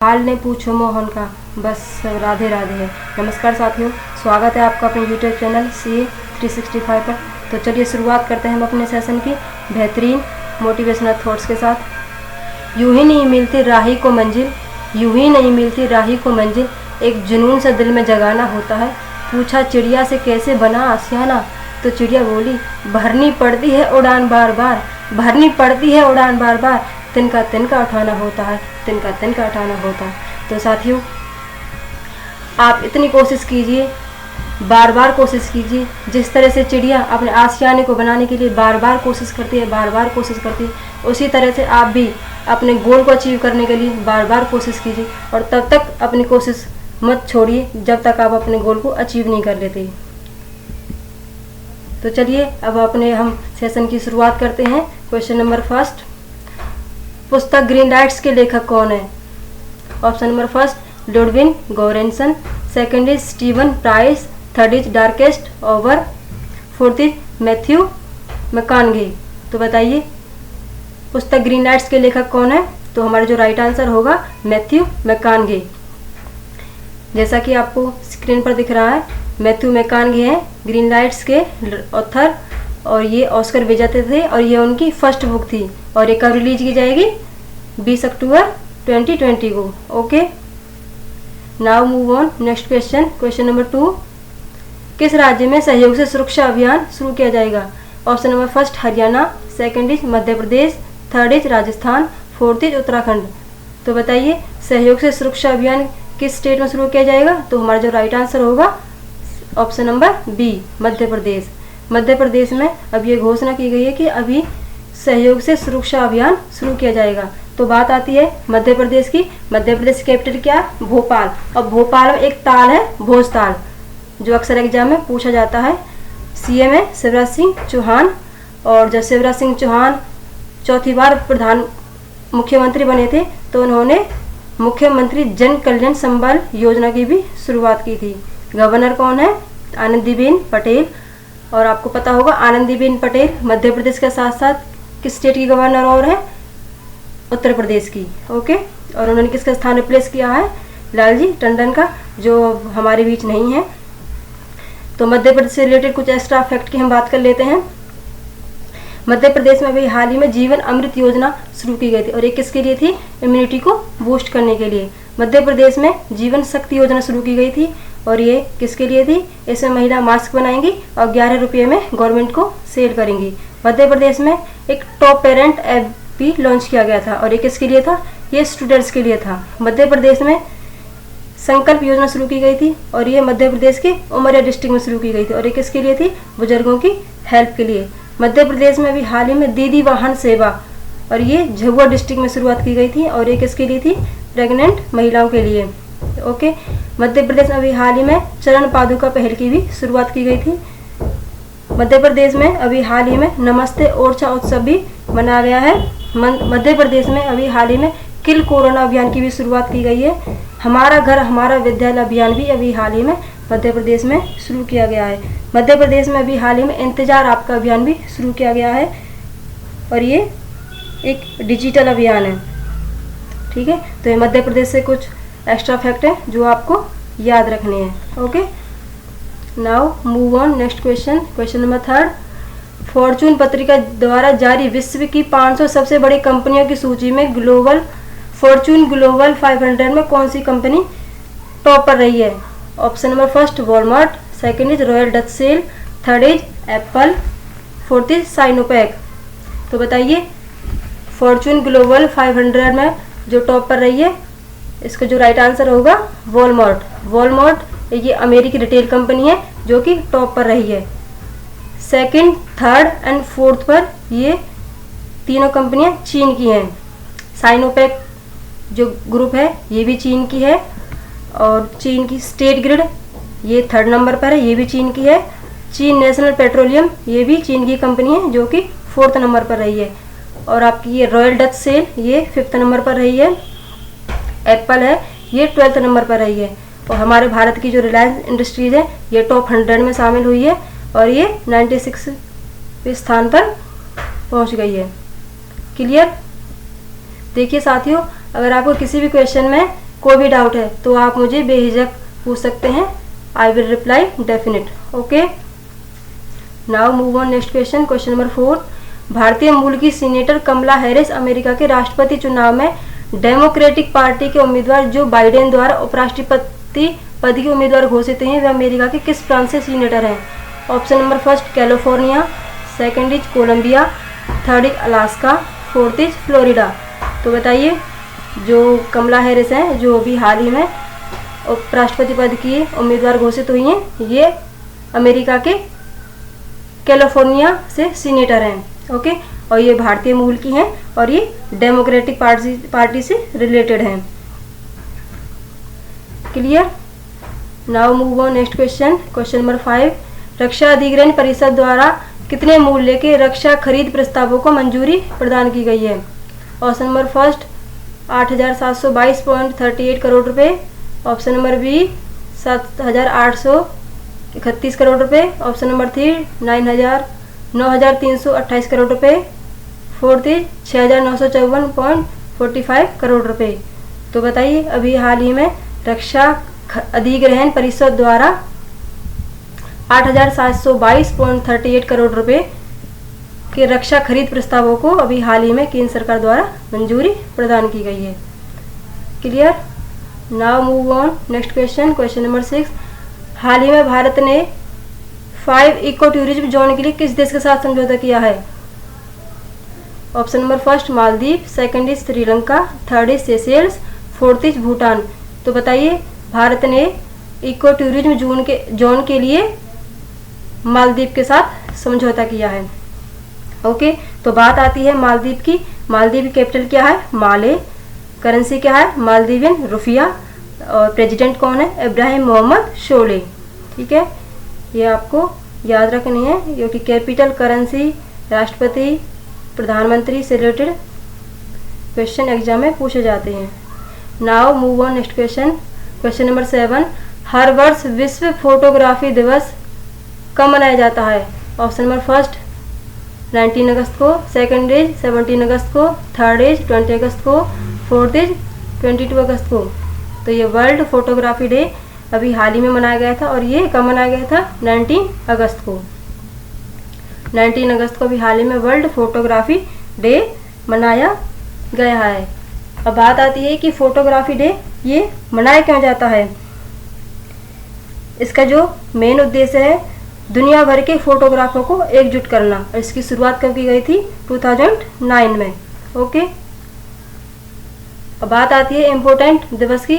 हाल ने पूछो मोहन का, बस राधे राधे है। नमस्कार साथियों, स्वागत है आपका अपने यूट्यूब चैनल CA 365 पर। तो चलिए शुरुआत करते हैं हम अपने सेशन की बेहतरीन मोटिवेशनल थॉट्स के साथ। यूं ही नहीं मिलती राही को मंजिल, यूं ही नहीं मिलती राही को मंजिल, एक जुनून सा दिल में जगाना होता है। पूछा चिड़िया से कैसे बना आशियाना, तो चिड़िया बोली भरनी पड़ती है उड़ान बार बार, भरनी पड़ती है उड़ान बार बार, तिनका उठाना होता है, तिनका उठाना होता है। तो साथियों, आप इतनी कोशिश कीजिए, बार बार कोशिश कीजिए। जिस तरह से चिड़िया अपने आशियाने को बनाने के लिए बार बार कोशिश करती है, बार बार कोशिश करती है, उसी तरह से आप भी अपने गोल को अचीव करने के लिए बार बार कोशिश कीजिए। और तब तक अपनी कोशिश मत छोड़िए जब तक आप अपने गोल को अचीव नहीं कर लेते। तो चलिए अब अपने हम सेशन की शुरुआत करते हैं। क्वेश्चन नंबर फर्स्ट, पुस्तक ग्रीन लाइट्स के लेखक कौन है? Option number first Ludwig Goransson, second is Steven Price, third is Darkest Hour, fourth is Matthew McConaughey. तो बताइए पुस्तक ग्रीन लाइट्स के लेखक कौन है? तो हमारा जो राइट आंसर होगा मैथ्यू मैकॉनगी। जैसा कि आपको स्क्रीन पर दिख रहा है, मैथ्यू मैकॉनगी हैं ग्रीन लाइट्स के ऑथर, और ये ऑस्कर विजेता थे और ये उनकी फर्स्ट बुक थी। और ये कब रिलीज की जाएगी? 20 अक्टूबर 2020 को। Okay, now move on next question. Question number 2, किस राज्य में सहयोग से सुरक्षा अभियान शुरू किया जाएगा? Option number first Haryana, second is Madhya Pradesh, third is Rajasthan, fourth is Uttarakhand. तो बताइए सहयोग से सुरक्षा अभियान किस स्टेट में शुरू किया जाएगा? तो हमारा जो राइट आंसर होगा option number B, Madhya Pradesh. Madhya Pradesh में अब ये घोषणा की गई है कि अभी सहयोग से सुरक्षा अभियान शुरू किया जाएगा। तो बात आती है मध्य प्रदेश की। मध्य प्रदेश की कैपिटल क्या? भोपाल। और भोपाल में एक ताल है भोज ताल, जो अक्सर एग्जाम में पूछा जाता है। CM है शिवराज सिंह चौहान, और जब शिवराज सिंह चौहान चौथी बार मुख्यमंत्री बने थे तो उन्होंने मुख्यमंत्री जन कल्याण संबल योजना की भी शुरुआत की थी। गवर्नर कौन है? आनंदीबेन पटेल। और आपको पता होगा आनंदीबेन पटेल मध्य प्रदेश के साथ साथ किस स्टेट की गवर्नर और है? उत्तर प्रदेश की। ओके, और उन्होंने किसका स्थान रिप्लेस किया है? लालजी टंडन का, जो हमारे बीच नहीं है। तो मध्य प्रदेश से रिलेटेड कुछ एक्स्ट्रा फैक्ट की हम बात कर लेते हैं। मध्य प्रदेश में अभी हाल ही में जीवन अमृत योजना शुरू की गई थी, और ये किसके लिए थी? इम्यूनिटी को बूस्ट करने के लिए। मध्य प्रदेश में जीवन शक्ति योजना शुरू की गई थी, और ये किसके लिए थी? इसमें महिला मास्क बनाएंगी और 11 रुपये में गवर्नमेंट को सेल करेंगी। मध्य प्रदेश में एक टॉप पेरेंट ऐप भी लॉन्च किया गया था, और ये किसके लिए था? ये स्टूडेंट्स के लिए था। मध्य प्रदेश में संकल्प योजना शुरू की गई थी, और ये मध्य प्रदेश के उमरिया डिस्ट्रिक्ट में शुरू की गई थी, और ये किसके लिए थी? बुजुर्गों की हेल्प के लिए। मध्य प्रदेश में अभी हाल ही में दीदी वाहन सेवा, और ये झाबुआ डिस्ट्रिक्ट में शुरुआत की गई थी, और ये किसके लिए थी? प्रेग्नेंट महिलाओं के लिए। ओके, मध्य प्रदेश में अभी हाल ही में चरण पादुका पहल की भी शुरुआत की गई थी। मध्य प्रदेश में अभी हाल ही में नमस्ते ओरछा उत्सव भी मनाया गया है। मध्य प्रदेश में अभी हाल ही में किल कोरोना अभियान की भी शुरुआत की गई है। हमारा घर हमारा विद्यालय अभियान भी अभी हाल ही में मध्य प्रदेश में शुरू किया गया है। मध्य प्रदेश में अभी हाल ही में इंतजार आपका अभियान भी शुरू किया गया है, और ये एक डिजिटल अभियान है। ठीक है, तो ये मध्य प्रदेश से कुछ एक्स्ट्रा फैक्ट है जो आपको याद रखने हैं। Okay, now move on next question. Question number 3, Fortune पत्रिका द्वारा जारी विश्व की 500 सबसे बड़ी कंपनियों की सूची में फॉर्चून ग्लोबल 500 में कौन सी कंपनी टॉप पर रही है? Option number first Walmart, second is Royal Dutch Shell, third is Apple, fourth is Sinopec. तो बताइए फॉर्चून ग्लोबल 500 में जो टॉप पर रही है, इसका जो राइट आंसर होगा वॉलमार्ट। वॉलमार्ट ये अमेरिकी रिटेल कंपनी है जो कि टॉप पर रही है। सेकंड, थर्ड एंड फोर्थ पर ये तीनों कंपनियां चीन की हैं। साइनोपैक जो ग्रुप है ये भी चीन की है, और चीन की स्टेट ग्रिड ये थर्ड नंबर पर है, ये भी चीन की है। चीन नेशनल पेट्रोलियम ये भी चीन की कंपनी है जो कि 4th नंबर पर रही है। और आपकी ये रॉयल डच सेल ये 5th नंबर पर रही है। एप्पल है ये 12th नंबर पर रही है। और हमारे भारत की जो रिलायंस इंडस्ट्रीज है ये टॉप 100 में शामिल हुई है, और ये 96वें स्थान पर पहुंच गई है। क्लियर? देखिए साथियों, अगर आपको किसी भी क्वेश्चन में कोई भी डाउट है तो आप मुझे बेहिचक पूछ सकते हैं। I will reply definite. Okay, now move on next question. Question number 4, भारतीय मूल की सीनेटर कमला हैरिस अमेरिका के राष्ट्रपति चुनाव में डेमोक्रेटिक पार्टी के उम्मीदवार जो बाइडेन द्वारा उपराष्ट्रपति पद की उम्मीदवार घोषित हैं वे अमेरिका के किस प्रांत से सीनेटर हैं? Option number first California, second is Columbia, third is Alaska, fourth is Florida. तो बताइए, जो कमला हैरिस हैं जो अभी हाल ही में उपराष्ट्रपति पद की उम्मीदवार घोषित हुई हैं, ये अमेरिका के कैलिफोर्निया से सीनेटर हैं। ओके, और ये भारतीय मूल की हैं और ये डेमोक्रेटिक पार्टी से रिलेटेड हैं। Clear? Now move on next question. Question number 5, रक्षा अधिग्रहण परिषद द्वारा कितने मूल्य के रक्षा खरीद प्रस्तावों को मंजूरी प्रदान की गई है? ऑप्शन नंबर फर्स्ट 8,722.38 करोड़ रुपए, ऑप्शन नंबर बी 7,831 करोड़ रुपए, ऑप्शन नंबर 3 9,328 करोड़ रुपए, फोर्थ इज 6,954.45 करोड़ रुपए। तो बताइए, अभी हाल ही में रक्षा अधिग्रहण परिषद द्वारा 8,722.38 करोड़ रुपए के रक्षा खरीद प्रस्तावों को अभी हाल ही में केंद्र सरकार द्वारा मंजूरी प्रदान की गई है। Clear? Now move on next question. Question number 6, हाल ही में भारत ने 5 इको टूरिज्म जोन के लिए किस देश के साथ समझौता किया है? Option number first Maldives, second is Sri Lanka, third is Seychelles, fourth is Bhutan. तो बताइए, भारत ने इको टूरिज्म जोन के लिए मालदीव के साथ समझौता किया है। ओके, तो बात आती है मालदीव की। मालदीव की कैपिटल क्या है? माले, करेंसी क्या है? मालदीवियन रुपया, और प्रेसिडेंट कौन है? इब्राहिम मोहम्मद शोले। ठीक है, ये आपको याद रखनी है क्योंकि कैपिटल, करेंसी, राष्ट्रपति, प्रधानमंत्री से रिलेटेड क्वेश्चन एग्जाम में पूछे जाते हैं। Now move on next question. Question number 7, हर वर्ष विश्व फोटोग्राफी दिवस कब मनाया जाता है? ऑप्शन नंबर फर्स्ट 19 अगस्त को, सेकंड इज 17 अगस्त को, थर्ड इज 20 अगस्त को, फोर्थ इज 22 अगस्त को। तो ये वर्ल्ड फोटोग्राफी डे अभी हाल ही में मनाया गया था और ये कब मनाया गया था? 19 अगस्त को। 19 अगस्त को अभी हाल ही में वर्ल्ड फोटोग्राफी डे मनाया गया है। अब बात आती है कि फोटोग्राफी डे ये मनाया क्यों जाता है? इसका जो मेन उद्देश्य है दुनिया भर के फोटोग्राफर को एकजुट करना, और इसकी शुरुआत कब की गई थी? 2009 में। ओके, अब बात आती है इम्पोर्टेंट दिवस की।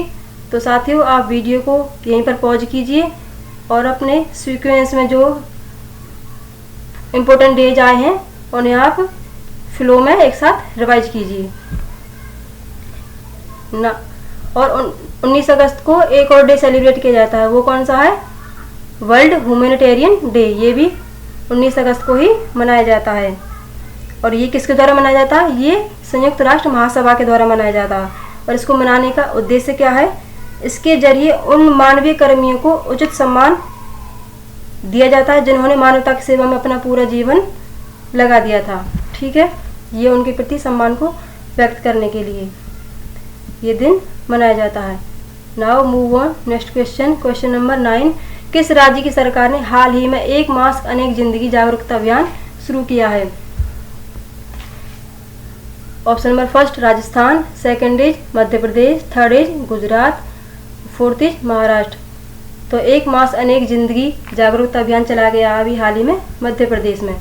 तो साथियों, आप वीडियो को यहीं पर पॉज कीजिए और अपने सीक्वेंस में जो इम्पोर्टेंट डेज आए हैं उन्हें आप फ्लो में एक साथ रिवाइज कीजिए ना। और 19 अगस्त को एक और डे सेलिब्रेट किया जाता है, वो कौन सा है? World humanitarian day. ये भी 19 अगस्त को ही मनाया जाता है। और ये किसके द्वारा मनाया जाता है? ये संयुक्त राष्ट्र महासभा के द्वारा मनाया जाता है। और इसको मनाने का उद्देश्य क्या है? इसके जरिए उन मानवीय कर्मियों को उचित सम्मान दिया जाता है जिन्होंने मानवता की सेवा में अपना पूरा जीवन लगा दिया था। ठीक है, ये उनके प्रति सम्मान को व्यक्त करने के लिए ये दिन मनाया जाता है। Now move on next question. Question number 9, किस राज्य की सरकार ने हाल ही में एक मास्क अनेक जिंदगी जागरूकता अभियान शुरू किया है? Option number first Rajasthan, second is Madhya Pradesh, third is Gujarat, fourth is Maharashtra. तो एक मास्क अनेक जिंदगी जागरूकता अभियान चलाया गया अभी हाल ही में मध्य प्रदेश में।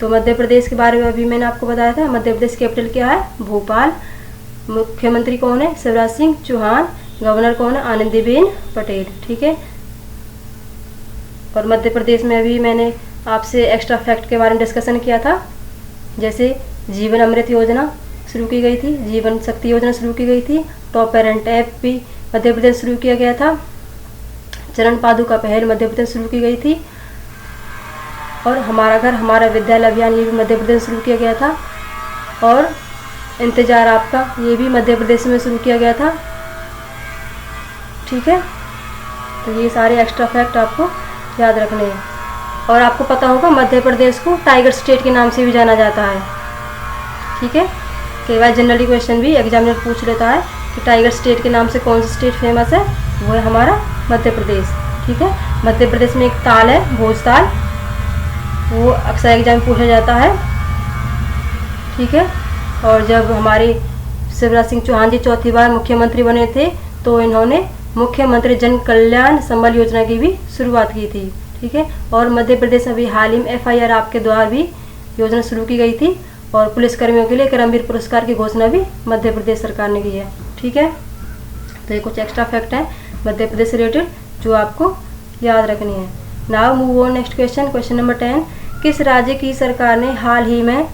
तो मध्य प्रदेश के बारे में अभी मैंने आपको बताया था। मध्य प्रदेश कैपिटल क्या है? भोपाल। मुख्यमंत्री कौन है? शिवराज सिंह चौहान। गवर्नर कौन है? आनंदीबेन पटेल। ठीक है, और मध्य प्रदेश में अभी मैंने आपसे एक्स्ट्रा फैक्ट के बारे में डिस्कशन किया था। जैसे जीवन अमृत योजना शुरू की गई थी, जीवन शक्ति योजना शुरू की गई थी, टॉप पेरेंट ऐप भी मध्य प्रदेश शुरू किया गया था, चरण पादुका पहल मध्य प्रदेश शुरू की गई थी, और हमारा घर हमारा विद्यालय अभियान ये भी मध्य प्रदेश शुरू किया गया था, और इंतजार आपका ये भी मध्य प्रदेश में शुरू किया गया था। ठीक है, तो ये सारे एक्स्ट्रा फैक्ट आपको याद रखने हैं। और आपको पता होगा मध्य प्रदेश को टाइगर स्टेट के नाम से भी जाना जाता है। ठीक है, कई बार जनरली क्वेश्चन भी एग्जामिनर पूछ लेता है कि टाइगर स्टेट के नाम से कौन सा स्टेट फेमस है, वो है हमारा मध्य प्रदेश। ठीक है, मध्य प्रदेश में एक ताल है भोजताल, वो अक्सर एग्जाम में पूछा जाता है। ठीक है, और जब हमारे शिवराज सिंह चौहान जी चौथी बार मुख्यमंत्री बने थे तो इन्होंने मुख्यमंत्री जन कल्याण संबल योजना की भी शुरुआत की थी। ठीक है, और मध्य प्रदेश में अभी हाल ही में FIR आपके द्वारा भी योजना शुरू की गई थी और पुलिसकर्मियों के लिए कर्मवीर पुरस्कार की घोषणा भी मध्य प्रदेश सरकार ने की है। ठीक है, तो ये कुछ एक्स्ट्रा फैक्ट है मध्य प्रदेश से रिलेटेड जो आपको याद रखनी है। Now move on next question, question number 10। किस राज्य की सरकार ने हाल ही में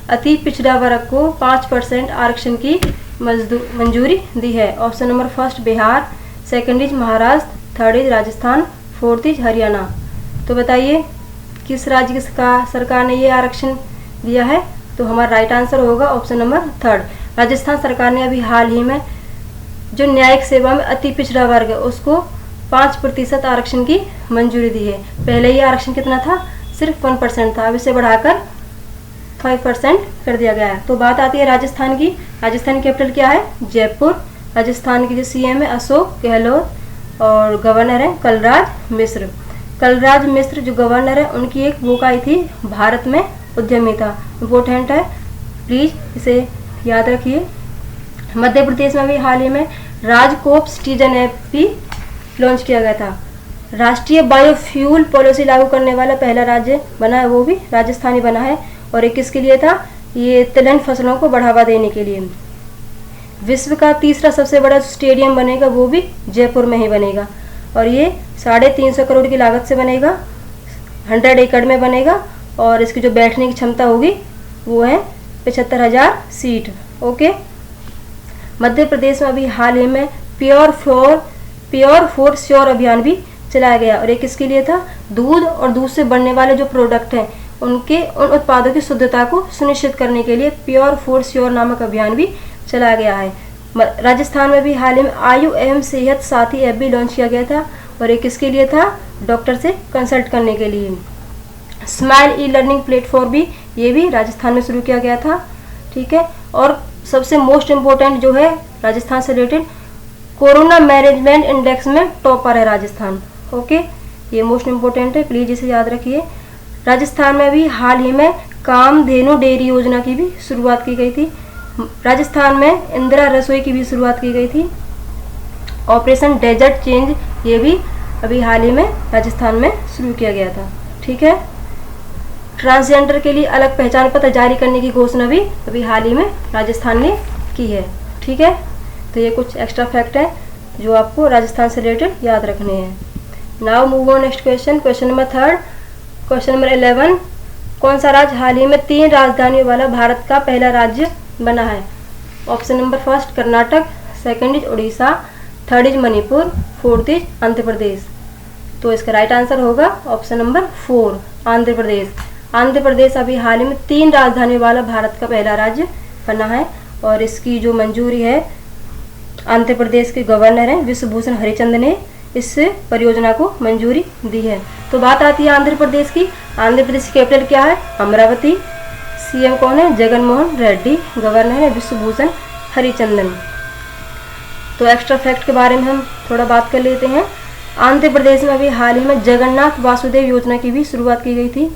अति पिछड़ा वर्ग को 5% आरक्षण की मंजूरी दी है? Option number first Bihar, second is Maharashtra, third is Rajasthan, fourth is Haryana. तो बताइए किस राज्य की सरकार ने ये आरक्षण दिया है? तो हमारा राइट आंसर होगा ऑप्शन नंबर थर्ड, राजस्थान सरकार ने अभी हाल ही में जो न्यायिक सेवा में अति पिछड़ा वर्ग है उसको 5% आरक्षण की मंजूरी दी है। पहले ये आरक्षण कितना था? सिर्फ 1% था, अब इसे बढ़ाकर 5% कर दिया गया है। तो बात आती है राजस्थान की। राजस्थान की कैपिटल क्या है? जयपुर। राजस्थान की जो CM है अशोक गहलोत और गवर्नर है कलराज मिश्र। कलराज मिश्र जो गवर्नर है उनकी एक बुक आई थी भारत में उद्यमिता, इम्पोर्टेंट है, प्लीज इसे याद रखिए। मध्य प्रदेश में अभी हाल ही में राजकोप सिटीजन ऐप भी लॉन्च किया गया था। राष्ट्रीय बायोफ्यूल पॉलिसी लागू करने वाला पहला राज्य बना है, वो भी राजस्थान ही बना है। और ये किसके लिए था? ये तिलहन फसलों को बढ़ावा देने के लिए। विश्व का तीसरा सबसे बड़ा स्टेडियम बनेगा, वो भी जयपुर में ही बनेगा और ये 350 करोड़ की लागत से बनेगा, 100 एकड़ में बनेगा और इसकी जो बैठने की क्षमता होगी वो है 75,000 सीट। ओके, मध्य प्रदेश में अभी हाल ही में प्योर फॉर श्योर अभियान भी चलाया गया और ये किसके लिए था? दूध और दूध से बनने वाले जो प्रोडक्ट हैं उन उत्पादों की शुद्धता को सुनिश्चित करने के लिए प्योर फॉर श्योर नामक अभियान भी चलाया गया है। राजस्थान में भी हाल ही में आयु एवं सेहत साथी ऐप भी लॉन्च किया गया था और ये किसके लिए था? डॉक्टर से कंसल्ट करने के लिए। स्माइल ई-लर्निंग प्लेटफॉर्म भी ये भी राजस्थान में शुरू किया गया था। ठीक है, और सबसे मोस्ट इम्पोर्टेंट जो है राजस्थान से रिलेटेड, कोरोना मैनेजमेंट इंडेक्स में टॉपर है राजस्थान। ओके, ये मोस्ट इम्पोर्टेंट है, प्लीज इसे याद रखिए। राजस्थान में भी हाल ही में कामधेनु डेयरी योजना की भी शुरुआत की गई थी। राजस्थान में इंदिरा रसोई की भी शुरुआत की गई थी। ऑपरेशन डेजर्ट चेंज ये भी अभी हाल ही में राजस्थान में शुरू किया गया था। ठीक है, ट्रांसजेंडर के लिए अलग पहचान पत्र जारी करने की घोषणा भी अभी हाल ही में राजस्थान ने की है। ठीक है, तो ये कुछ एक्स्ट्रा फैक्ट है जो आपको राजस्थान से रिलेटेड याद रखने हैं। Now move on next question, question number third, question number 11। कौन सा राज्य हाल ही में 3 राजधानियों वाला भारत का पहला राज्य बना है? Option number first Karnataka, second is Orissa, third is Manipur, fourth is Andhra Pradesh. तो इसका राइट आंसर होगा ऑप्शन नंबर 4 आंध्र प्रदेश। आंध्र प्रदेश अभी हाल ही में 3 राजधानियों वाला भारत का पहला राज्य बना है और इसकी जो मंजूरी है आंध्र प्रदेश के गवर्नर हैं विश्वभूषण हरिचंद ने इस परियोजना को मंजूरी दी है। तो बात आती है आंध्र प्रदेश की। आंध्र प्रदेश की कैपिटल क्या है? अमरावती। CM कौन है? जगनमोहन रेड्डी। गवर्नर है विश्वभूषण हरिचंदन। तो एक्स्ट्रा फैक्ट के बारे में हम थोड़ा बात कर लेते हैं। आंध्र प्रदेश में अभी हाल ही में जगन्नाथ वासुदेव योजना की भी शुरुआत की गई थी।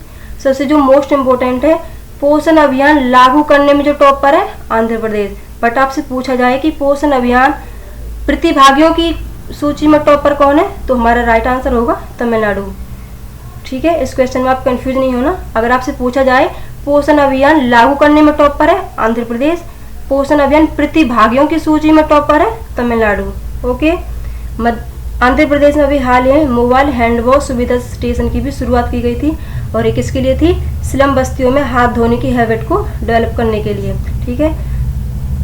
सबसे जो मोस्ट इम्पोर्टेंट है, पोषण अभियान लागू करने में जो टॉप पर है आंध्र प्रदेश। बट आपसे पूछा जाए कि पोषण अभियान प्रतिभागियों की सूची में टॉप पर कौन है, तो हमारा राइट आंसर होगा तमिलनाडु। ठीक है, इस क्वेश्चन में आप कंफ्यूज नहीं होना। अगर आपसे पूछा जाए पोषण अभियान लागू करने में टॉप पर है आंध्र प्रदेश, पोषण अभियान प्रतिभागियों की सूची में टॉप पर है तमिलनाडु। ओके, आंध्र प्रदेश में अभी हाल ही में मोबाइल हैंड वॉश सुविधा स्टेशन की भी शुरुआत की गई थी और ये किसके लिए थी? स्लम बस्तियों में हाथ धोने की हैबिट को डेवलप करने के लिए। ठीक है,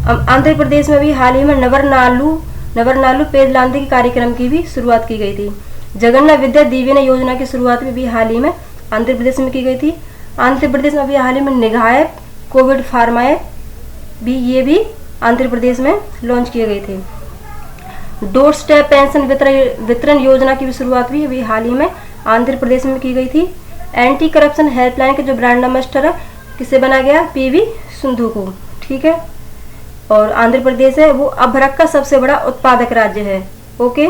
आंध्र प्रदेश में भी हाल ही में नवरनालू पेदलांदी के कार्यक्रम की भी शुरुआत की गई थी। जगन्नाथ विद्या दीवेना योजना की शुरुआत भी हाल ही में आंध्र प्रदेश में की गई थी। आंध्र प्रदेश में अभी हाल ही में निगाह ऐप, कोविड फार्मा ऐप ये भी आंध्र प्रदेश में लॉन्च किए गए थे। डोर स्टेप पेंशन वितरण योजना की भी शुरुआत भी अभी हाल ही में आंध्र प्रदेश में की गई थी। एंटी करप्शन हेल्पलाइन के जो ब्रांड एम्बेसडर है किसे बना गया? PV सिंधु को। ठीक है, और आंध्र प्रदेश है वो अभ्रक का सबसे बड़ा उत्पादक राज्य है। ओके।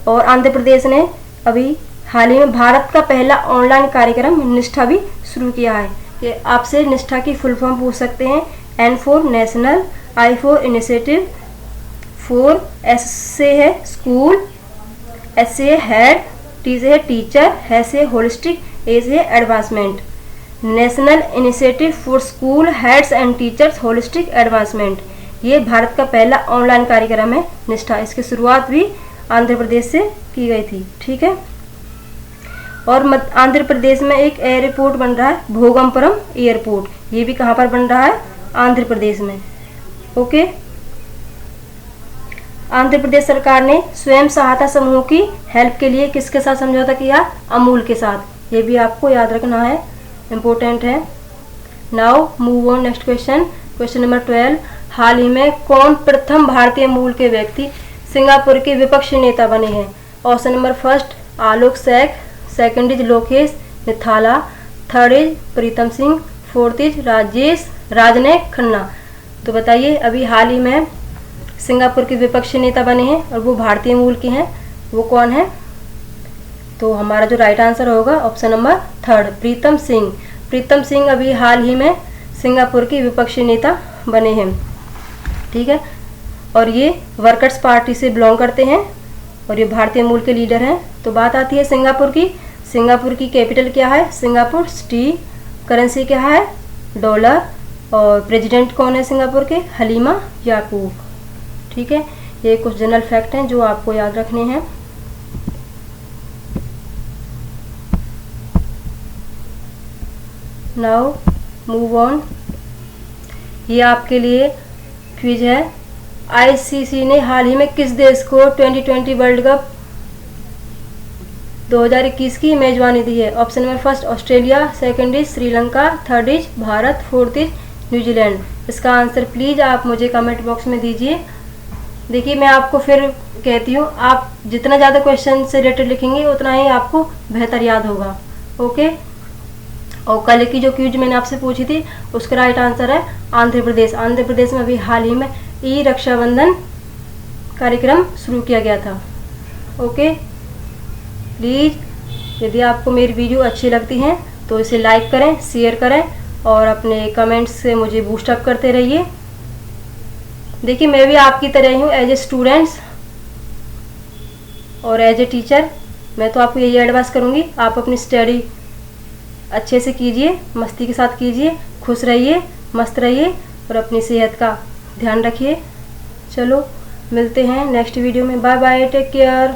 और आंध्र प्रदेश ने अभी हाल ही में भारत का पहला ऑनलाइन कार्यक्रम निष्ठा भी शुरू किया है। ये आपसे निष्ठा की फुल फॉर्म पूछ सकते हैं। N for national, I for initiative, 4 S से है स्कूल, H से है हेड, T से है टीचर, H से होलिस्टिक, A से है advancement. National initiative for school heads and teachers holistic advancement, ये भारत का पहला ऑनलाइन कार्यक्रम है निष्ठा। इसकी शुरुआत भी आंध्र प्रदेश से की गई थी। ठीक है। और आंध्र प्रदेश में एक एयरपोर्ट बन रहा है, भोगमपुरम एयरपोर्ट। ये भी कहाँ पर बन रहा है? आंध्र प्रदेश में। ओके। आंध्र प्रदेश सरकार ने स्वयं सहायता समूह की हेल्प के लिए किसके साथ समझौता किया? अमूल के साथ। ये भी आपको याद रखना है, इम्पोर्टेंट है। Now move on next question. Question number 12। हाल ही में कौन प्रथम भारतीय मूल के व्यक्ति सिंगापुर के विपक्षी नेता बने हैं? Option number first Alok Saik, second is Lokesh Nithala, third is Pritam Singh, fourth is Rajesh Rajnaik Khanna. तो बताइए, अभी हाल ही में सिंगापुर के विपक्षी नेता बने हैं और वो भारतीय मूल के हैं, वो कौन है? तो हमारा जो राइट आंसर होगा option number third, Pritam Singh. Pritam Singh अभी हाल ही में सिंगापुर के विपक्षी नेता बने हैं। ठीक है। और ये वर्कर्स पार्टी से बिलोंग करते हैं और ये भारतीय मूल के लीडर हैं। तो बात आती है सिंगापुर की। सिंगापुर की कैपिटल क्या है? Singapore city. करेंसी क्या है? डॉलर। और प्रेसिडेंट कौन है सिंगापुर के? हलीमा याकूब। ठीक है। ये कुछ जनरल फैक्ट हैं जो आपको याद रखने हैं। Now move on. ये आपके लिए क्विज है। आईसीसी ने हाल ही में किस देश को 2020 वर्ल्ड कप 2021 की मेजबानी दी है? Option number first Australia, second is Sri Lanka, third is Bharat, fourth is New Zealand. इसका आंसर प्लीज़ आप मुझे कमेंट बॉक्स में दीजिए। देखिए, मैं आपको फिर कहती हूँ, आप जितना ज़्यादा क्वेश्चन से रिलेटेड लिखेंगे उतना ही आपको बेहतर याद होगा। ओके। और कल की जो क्विज मैंने आपसे पूछी थी उसका राइट आंसर है आंध्र प्रदेश। आंध्र प्रदेश में अभी हाल ही में ई रक्षाबंधन कार्यक्रम शुरू किया गया था। ओके। प्लीज़ यदि आपको मेरी वीडियो अच्छी लगती हैं तो इसे लाइक करें, शेयर करें और अपने कमेंट्स से मुझे बूस्टअप करते रहिए। देखिए, मैं भी आपकी तरह ही हूँ, एज ए स्टूडेंट्स और एज ए टीचर। मैं तो आपको यही एडवाइस करूँगी, आप अपनी स्टडी अच्छे से कीजिए, मस्ती के साथ कीजिए, खुश रहिए, मस्त रहिए और अपनी सेहत का ध्यान रखिए। चलो मिलते हैं नेक्स्ट वीडियो में। Bye bye, take care.